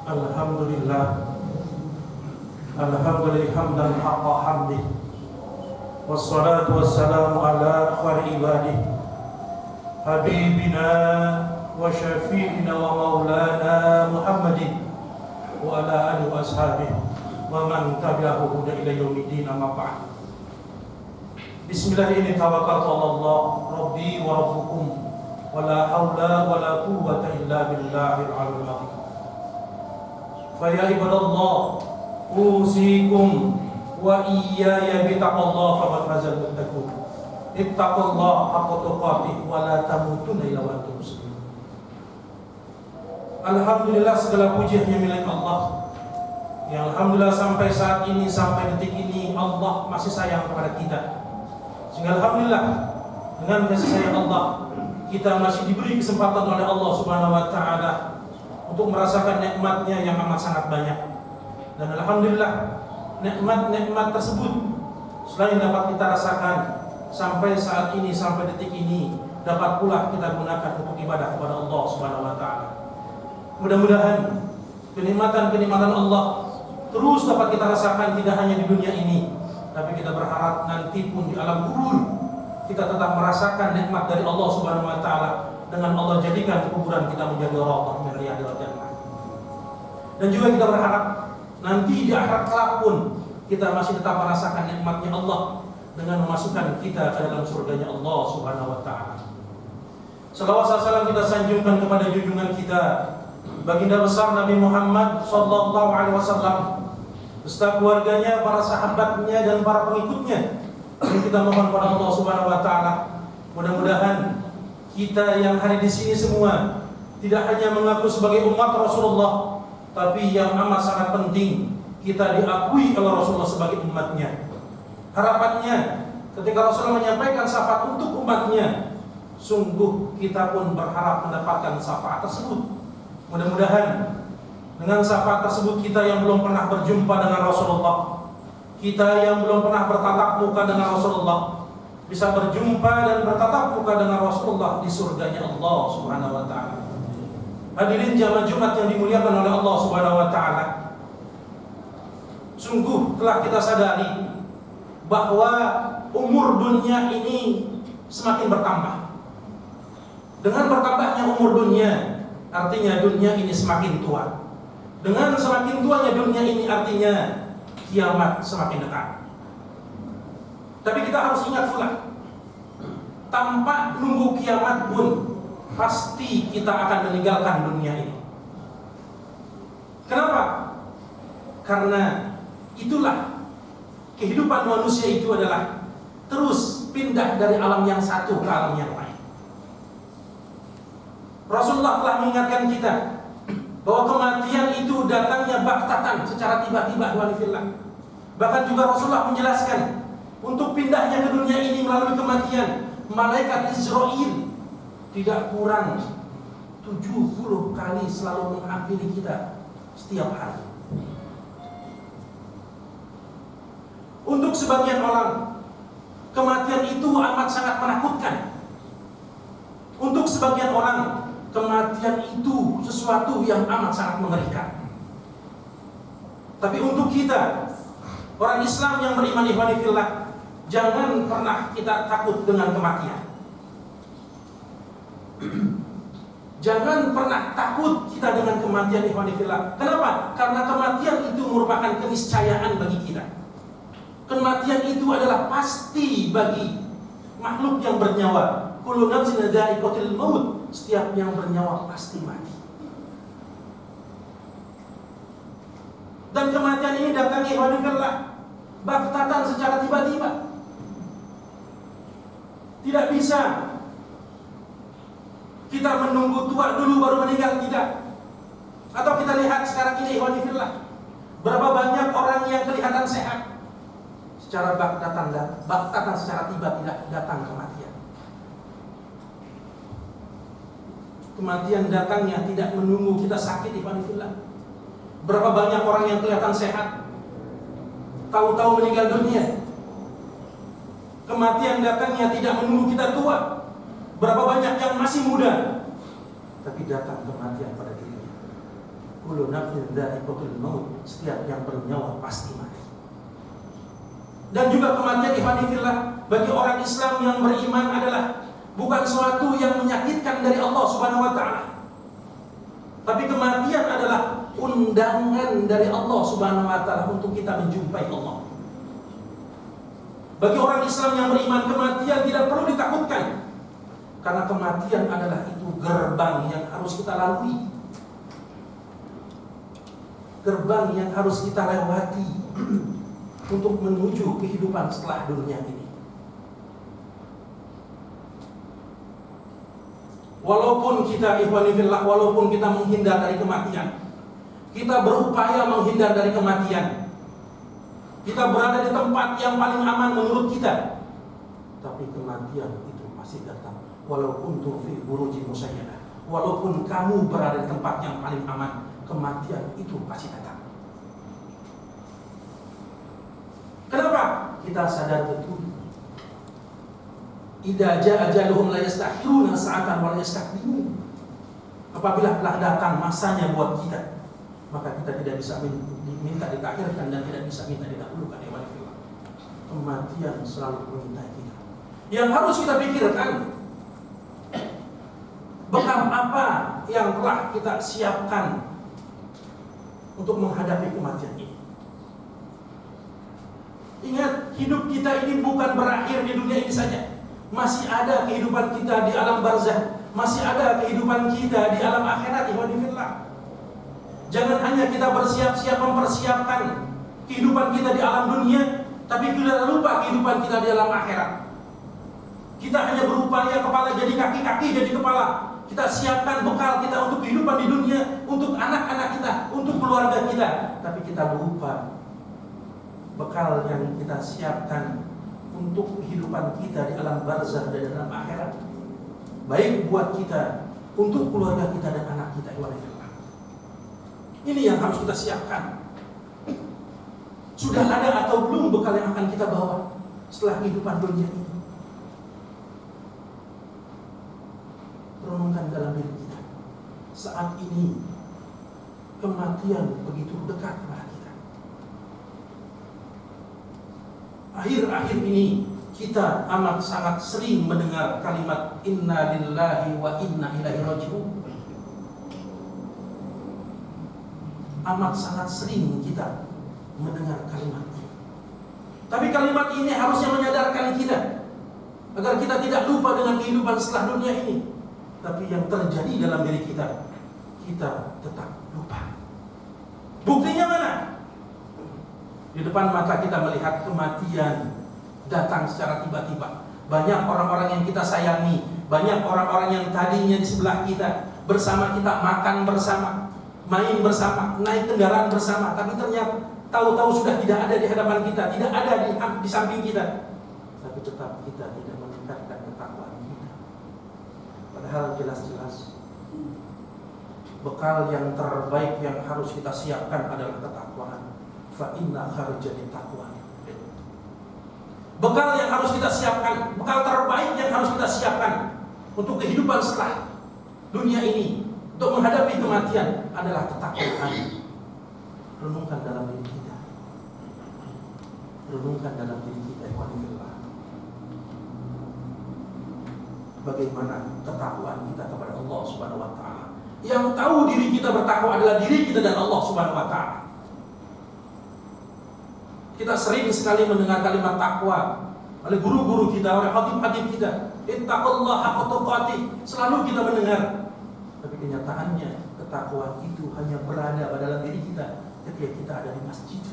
Alhamdulillah hamdan haqqa hamdih, wassalatu wassalamu ala khairi ibadih, habibina wa syafi'ina wa maulana Muhammadin wa ala alihi wa ashabihi wa man tabi'ahu huda ila yaumiddin, amma ba'd. Bismillah, ini tawakkaltu ala Allah rabbi wa rabbukum wa la hawla wa la quwwata illa billahil aliyyil azim. Fa ya ibadallah, usikum wa iyaya bitaqwallah faqad fazal muttaqun. Ittaqullaha haqqa tuqatih wa la tamutunna illa wa antum muslimun. Alhamdulillah, segala puji hanya milik Allah. Yang alhamdulillah sampai saat ini, sampai detik ini Allah masih sayang kepada kita. Sehingga alhamdulillah dengan kasih sayang Allah kita masih diberi kesempatan oleh Allah Subhanahu wa taala untuk merasakan nikmatnya yang amat sangat banyak. Dan alhamdulillah nikmat-nikmat tersebut selain dapat kita rasakan sampai saat ini, sampai detik ini, dapat pula kita gunakan untuk ibadah kepada Allah Subhanahu wa taala. Mudah-mudahan kenikmatan-kenikmatan Allah terus dapat kita rasakan, tidak hanya di dunia ini, tapi kita berharap nanti pun di alam kubur kita tetap merasakan nikmat dari Allah Subhanahu wa taala, dengan Allah jadikan kuburan kita menjadi raudhah min riyadil jannah. Dan juga kita berharap nanti di akhirat kelak pun kita masih tetap merasakan nikmatnya Allah dengan memasukkan kita ke dalam surganya Allah Subhanahu wa taala. Salawat salam kita sanjungkan kepada junjungan kita baginda besar Nabi Muhammad sallallahu alaihi wasallam beserta keluarganya, para sahabatnya dan para pengikutnya. Ini kita mohon kepada Allah Subhanahu wa taala, mudah-mudahan kita yang hari di sini semua tidak hanya mengaku sebagai umat Rasulullah, tapi yang amat sangat penting kita diakui oleh Rasulullah sebagai umatnya. Harapannya ketika Rasulullah menyampaikan syafaat untuk umatnya, sungguh kita pun berharap mendapatkan syafaat tersebut. Mudah-mudahan dengan syafaat tersebut kita yang belum pernah berjumpa dengan Rasulullah, kita yang belum pernah bertatap muka dengan Rasulullah, bisa berjumpa dan bertatap muka dengan Rasulullah di surganya Allah Subhanahu wa taala. Hadirin jamaah Jumat yang dimuliakan oleh Allah Subhanahu wa taala, sungguh telah kita sadari bahwa umur dunia ini semakin bertambah. Dengan bertambahnya umur dunia, artinya dunia ini semakin tua. Dengan semakin tuanya dunia ini, artinya kiamat semakin dekat. Tapi kita harus ingat pula, tanpa nunggu kiamat pun pasti kita akan meninggalkan dunia ini. Kenapa? Karena itulah kehidupan manusia, itu adalah terus pindah dari alam yang satu ke alam yang lain. Rasulullah telah mengingatkan kita bahwa kematian itu datangnya baktatan, secara tiba-tiba. Bahkan juga Rasulullah menjelaskan untuk pindahnya ke dunia ini melalui kematian, malaikat Israil tidak kurang 70 kali selalu menghampiri kita setiap hari. Untuk sebagian orang, kematian itu amat sangat menakutkan. Untuk sebagian orang, kematian itu sesuatu yang amat sangat mengerikan. Tapi untuk kita, orang Islam yang beriman ikhwani fillah, jangan pernah kita takut dengan kematian. Jangan pernah takut kita dengan kematian ikhwani fillah. Kenapa? Karena kematian itu merupakan keniscayaan bagi kita. Kematian itu adalah pasti bagi makhluk yang bernyawa. Kullu nafsin dha'iqatul maut. Setiap yang bernyawa pasti mati. Dan kematian ini datang ikhwani fillah baktatan, secara tiba-tiba. Tidak bisa kita menunggu tua dulu baru meninggal, tidak. Atau kita lihat sekarang ini ikhwani fillah, berapa banyak orang yang kelihatan sehat, secara baktatan secara tiba-tiba datang kematian. Kematian datangnya tidak menunggu kita sakit ikhwani fillah. Berapa banyak orang yang kelihatan sehat, tahu-tahu meninggal dunia. Kematian datangnya tidak menunggu kita tua. Berapa banyak yang masih muda, tapi datang kematian pada dirinya. Kullu nafsin dha'iqatul maut, setiap yang bernyawa pasti mati. Dan juga kematian ikhwanifillah bagi orang Islam yang beriman adalah bukan suatu yang menyakitkan dari Allah Subhanahu wa taala. Tapi kematian adalah undangan dari Allah Subhanahu wa taala untuk kita menjumpai Allah. Bagi orang Islam yang beriman, kematian tidak perlu ditakutkan. Karena kematian adalah itu gerbang yang harus kita lalui. Gerbang yang harus kita lewati untuk menuju kehidupan setelah dunia ini. Walaupun kita ikhwanifillah, walaupun kita menghindar dari kematian, kita berupaya menghindar dari kematian, kita berada di tempat yang paling aman menurut kita, tapi kematian itu masih datang. Walaupun fi burujin musayyadah, walaupun kamu berada di tempat yang paling aman, kematian itu pasti datang. Kenapa? Kita sadar betul. Idza jaa ajaluhum la yastakhiruna sa'atan wa la yastaqdimun. Apabila telah datang masanya buat kita, maka kita tidak bisa minta ditakhirkan dan tidak bisa minta didahulukan. Kematian selalu mengintai kita. Yang harus kita pikirkan, bekal apa yang telah kita siapkan untuk menghadapi kematian ini. Ingat, hidup kita ini bukan berakhir di dunia ini saja. Masih ada kehidupan kita di alam barzah, masih ada kehidupan kita di alam akhirat. Ikhwanifillah, jangan hanya kita bersiap-siap mempersiapkan kehidupan kita di alam dunia, tapi kita lupa kehidupan kita di alam akhirat. Kita hanya berupaya kepala jadi kaki, kaki jadi kepala. Kita siapkan bekal kita untuk kehidupan di dunia, untuk anak-anak kita, untuk keluarga kita, tapi kita lupa bekal yang kita siapkan untuk kehidupan kita di alam barzah dan dalam akhirat, baik buat kita, untuk keluarga kita dan anak kita. Ini yang harus kita siapkan. Sudah ada atau belum bekal yang akan kita bawa setelah kehidupan dunia ini? Renungkan dalam diri kita. Saat ini kematian begitu dekat kepada kita. Akhir-akhir ini kita amat sangat sering mendengar kalimat inna lillahi wa inna ilaihi raji'un. Amat sangat sering kita mendengar kalimat ini. Tapi kalimat ini harusnya menyadarkan kita agar kita tidak lupa dengan kehidupan setelah dunia ini. Tapi yang terjadi dalam diri kita, kita tetap lupa. Buktinya mana? Di depan mata kita melihat kematian datang secara tiba-tiba. Banyak orang-orang yang kita sayangi, banyak orang-orang yang tadinya di sebelah kita, bersama kita makan bersama, main bersama, naik kendaraan bersama, tapi ternyata tahu-tahu sudah tidak ada di hadapan kita, tidak ada di samping kita. Tapi tetap kita tidak meningkatkan ketakwaan kita. Padahal jelas-jelas bekal yang terbaik yang harus kita siapkan adalah ketakwaan. Fa inna kharjati taqwa. Bekal yang harus kita siapkan, bekal terbaik yang harus kita siapkan untuk kehidupan setelah dunia ini, untuk menghadapi kematian adalah ketakwaan. Renungkan dalam diri kita. Renungkan dalam diri kita, ikhwanillah. Bagaimana ketakwaan kita kepada Allah Subhanahu wa taala. Yang tahu diri kita bertakwa adalah diri kita dan Allah Subhanahu wa taala. Kita sering sekali mendengar kalimat takwa oleh guru-guru kita, oleh khatib-khatib kita. Ittaqullaha haqqa tuqatih. Selalu kita mendengar. Tapi kenyataannya ketakwaan itu hanya berada pada dalam diri kita ketika kita ada di masjid.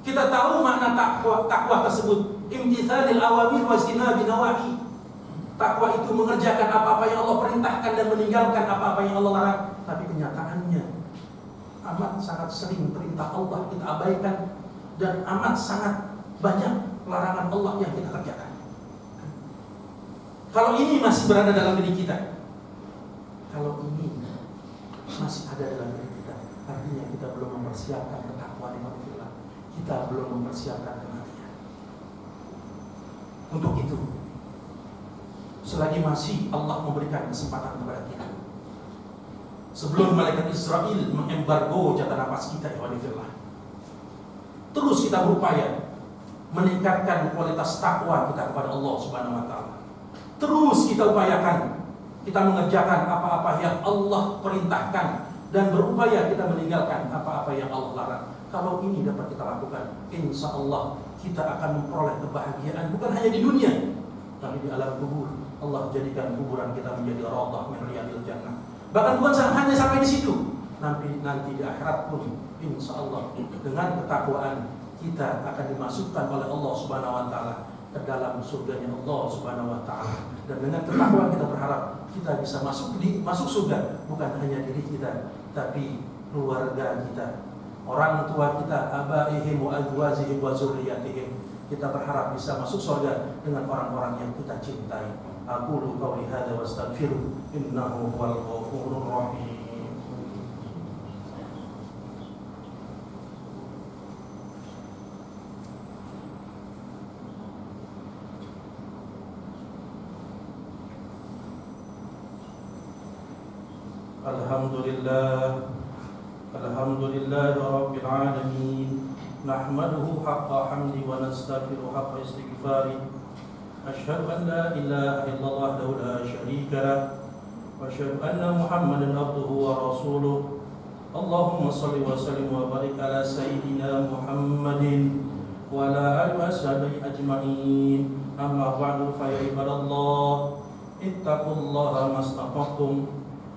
Kita tahu makna takwa tersebut. Imtithalil awamir wa ijtinabi nawahi. Takwa itu mengerjakan apa-apa yang Allah perintahkan dan meninggalkan apa-apa yang Allah larang. Tapi kenyataannya amat sangat sering perintah Allah kita abaikan dan amat sangat banyak larangan Allah yang kita kerjakan. Kalau ini masih berada dalam diri kita, kalau ini masih ada dalam diri kita, artinya kita belum mempersiapkan ketakwaan yang Allah. Kita belum mempersiapkan kematian. Untuk itu, selagi masih Allah memberikan kesempatan kepada kita, sebelum malaikat Israel mengembargo jatah nafas kita, ya walillah. Terus kita berupaya meningkatkan kualitas takwa kita kepada Allah Subhanahu wa taala. Terus kita upayakan kita mengerjakan apa-apa yang Allah perintahkan dan berupaya kita meninggalkan apa-apa yang Allah larang. Kalau ini dapat kita lakukan, insya Allah kita akan memperoleh kebahagiaan bukan hanya di dunia, tapi di alam kubur. Allah jadikan kuburan kita menjadi raudhah min riyadil jannah. Bahkan bukan hanya sampai di situ, nanti di akhirat pun insya Allah dengan ketakwaan kita akan dimasukkan oleh Allah Subhanahu wa taala ke dalam surganya Allah Subhanahu wa taala. Dan dengan ketakwaan kita berharap kita bisa masuk surga bukan hanya diri kita, tapi keluarga kita, orang tua kita, abaihim wa azwajihim wa zurriyatihim. Kita berharap bisa masuk surga dengan orang-orang yang kita cintai. Aqulu qawli hadza wa astaghfiru innahu huwal ghafurur rahim. Alhamdulillah rabbil alamin. Nahmaduhu haqqa hamdi wa nastaghfiruhu haqqa istighfari. Asyhadu an la ilaha illallah wa la syarika lah. Wa asyhadu anna Muhammadan abduhu wa rasuluh. Allahumma shalli wa sallim wa barik ala sayyidina Muhammadin wa ala alihi wa sahbihi ajma'in. Amma ba'du fa ya ibadallah, ittaqullaha mastata'tum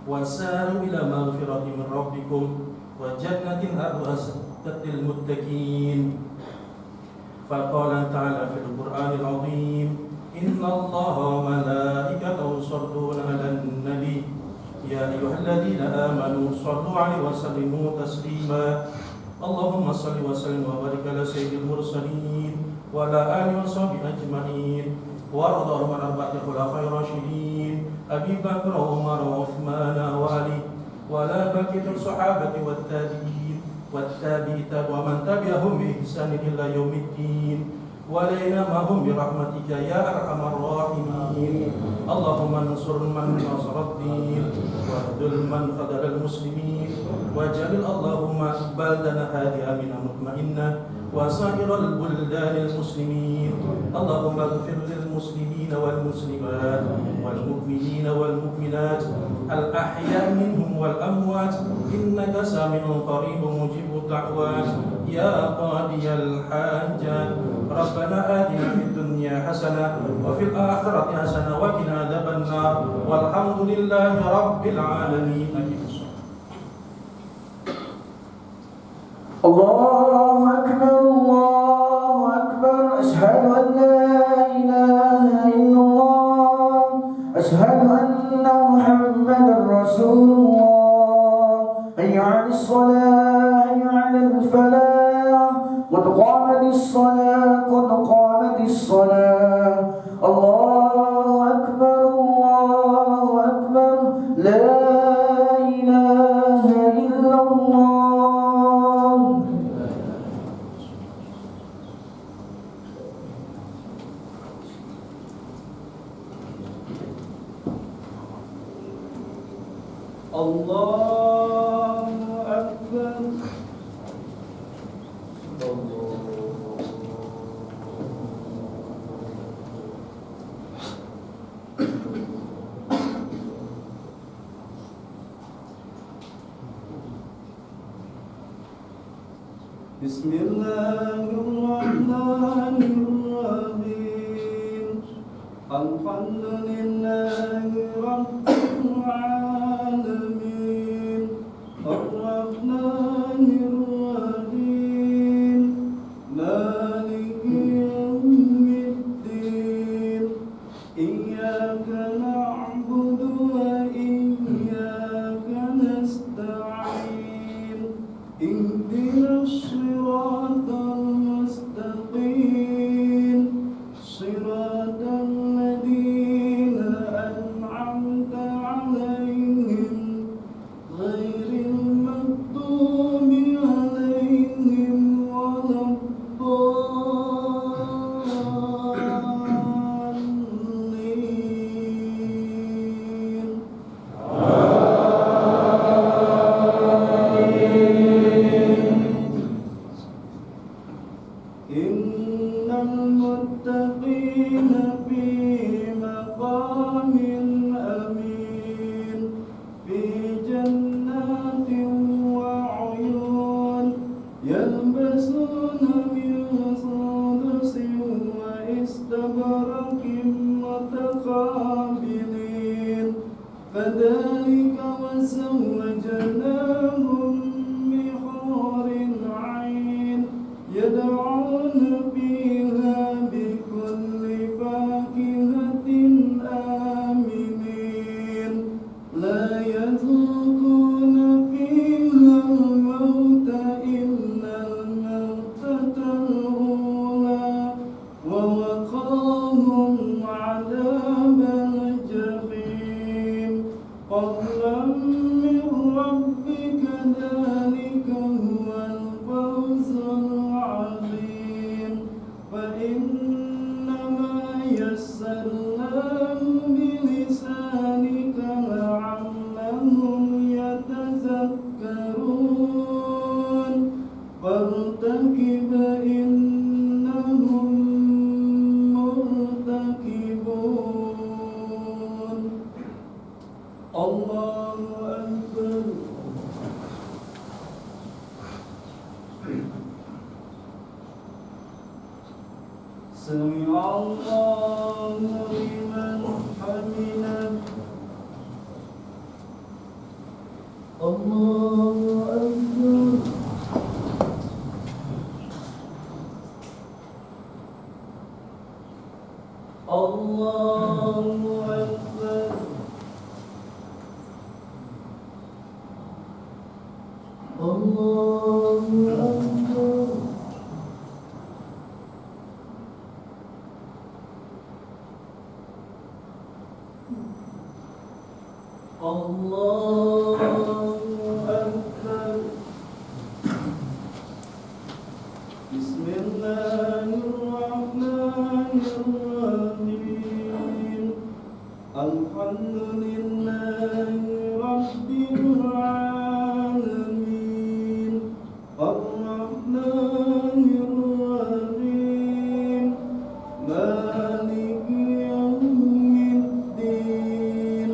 wasari'u ila maghfiratin min rabbikum wa jannatin arduhatil muttaqin. Faqala ta'ala fil Qur'anil 'azim, innallaha wa malaikatahu yusholluna 'alan nabi ya ayyuhalladzina amanu shallu 'alaihi wa sallimu taslima. Allahumma shalli wa sallim wa barik ala sayyidil mursalin wa ala alihi wa sahbihi ajma'in. وارض عن أربعة خلفاء راشدين أبي بكر وعمر وعثمان وعلي ولا بقية الصحابة والتابعين ومن تبعهم بإحسان إلى يوم الدين ولينا معهم برحمتك يا أرحم الراحمين. اللهم انصر من نصر الدين واخذل من خذل المسلمين واجعل اللهم بلدنا هادئة آمنة مطمئنة وسائر البلدان المسلمين. اللهم اغفر للمسلمين والمسلمات والمؤمنين والمؤمنات الأحياء منهم والأموات إنك سامع قريب مجيب الدعوات يا قاضي الحاجات. ربنا آتنا في الدنيا حسنة وفي الآخرة حسنة وقنا عذاب النار والحمد لله رب العالمين. الله أكبر الله أكبر. أشهد أن لا إله إلا الله. أشهد أن محمدا رسول الله. حي على الصلاة حي على الفلاح قد قامت الصلاة قد قامت الصلاة. الله أكبر الله أكبر. لا إله إلا الله. الله أكبر. بسم الله الرحمن الرحيم. الحمد لله رب العالمين الرحمن الرحيم مالك يوم الدين إياك نعبد وإياك نستعين اهدنا الصراط المستقيم صراط الذين أنعمت كذلك وزوجناهم بحور عين يدعون فيها بكل فاكهة آمنين لا يذوقون فيها الموت إلا الموتة الأولى ووقاهم عذاب الجحيم فضلا من ربك ذلك هو الفوز العظيم فإنما يسرناه بلسانك لعلهم يتذكرون فارتقب إنهم مرتقبون الله أكبر سمع الله لمن حمده الله أكبر الله أكبر الله أكبر الله أكبر بسم الله الرحمن الرحيم الحمد لله رب العالمين الرحمن الرحيم مالك يوم الدين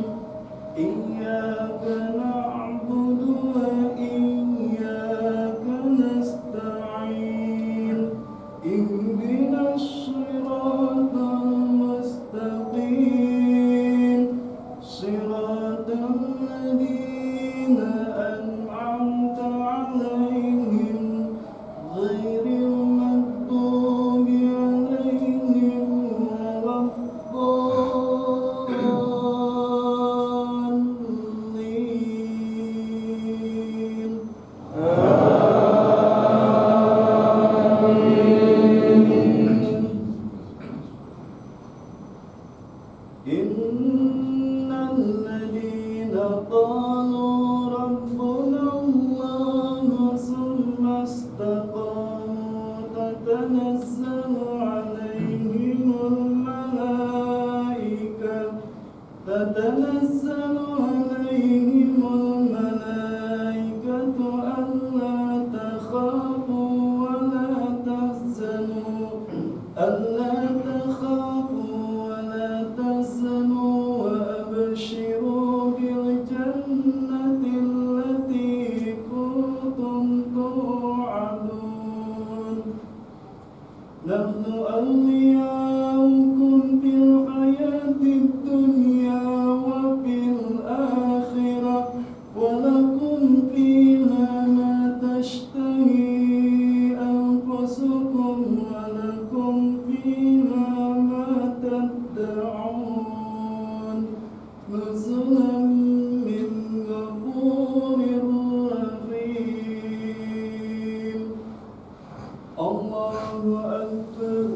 إياك نعبد وإياك نستعين اهدنا الصراط المستقيم صراط الذين أنعمت عليهم غير المغضوب عليهم ولا الضالين إن الذين قالوا ربنا الله ثم استقاموا تتنزل عليهم الملائكة ألا تخافوا ولا تحزنوا وأبشروا بالجنة التي كنتم توعدون نحن أولياؤكم في الحياة الدنيا وفي الآخرة ولكم فيها ما تشتهي أنفسكم ولكم فيها ما تدعون نزلا من غفور رحيم الله أكبر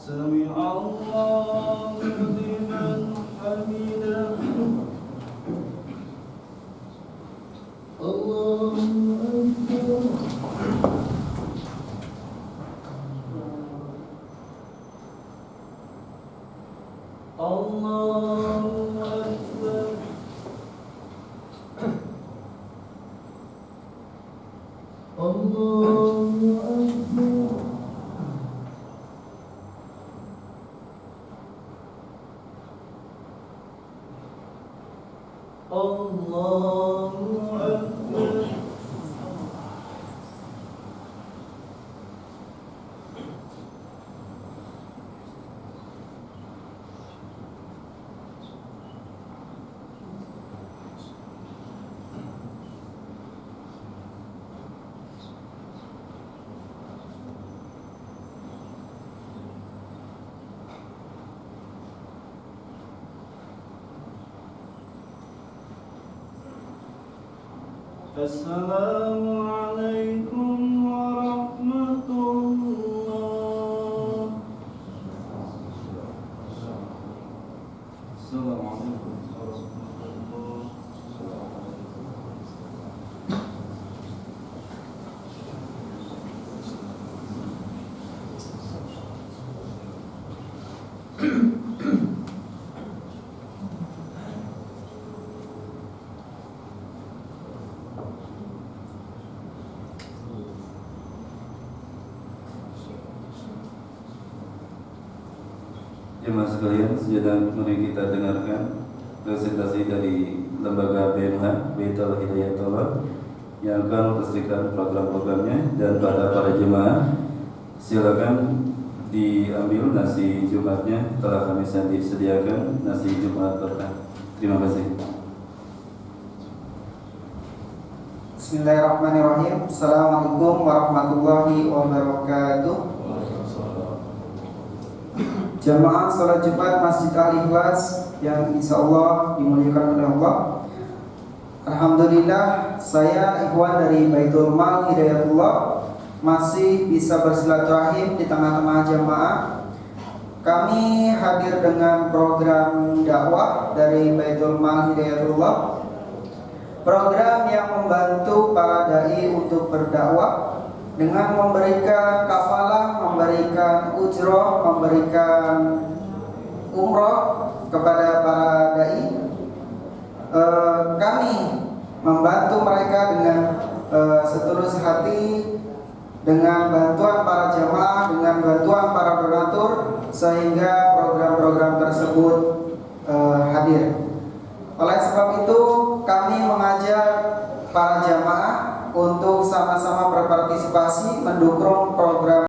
سمع الله لمن حمده الله أكبر الله أكبر الله أكبر الله أكبر السلام عليكم ورحمة الله. السلام عليكم ورحمة الله. Jemaah sekalian, sejenak mari kita dengarkan presentasi dari Lembaga BMH Baitul Hidayatullah yang akan mempresentasikan program-programnya. Dan pada para jemaah, silakan diambil nasi Jumatnya, telah kami sediakan nasi Jumat berkah. Terima kasih. Bismillahirrahmanirrahim. Assalamualaikum warahmatullahi wabarakatuh. Jamaah salat Jumat Masjid Al-Ikhlas yang insya Allah dimuliakan oleh Allah. Alhamdulillah, saya ikhwan dari Baitul Mal Hidayatullah masih bisa bersilaturahim di tengah-tengah jamaah. Kami hadir dengan program dakwah dari Baitul Mal Hidayatullah, program yang membantu para dai untuk berdakwah dengan memberikan kafalah, memberikan ujroh, memberikan umroh kepada para dai. Kami membantu mereka dengan setulus hati, dengan bantuan para jamaah, dengan bantuan para donatur, sehingga program-program tersebut hadir. Oleh sebab itu, kami mengajak para jamaah untuk sama-sama berpartisipasi mendukung program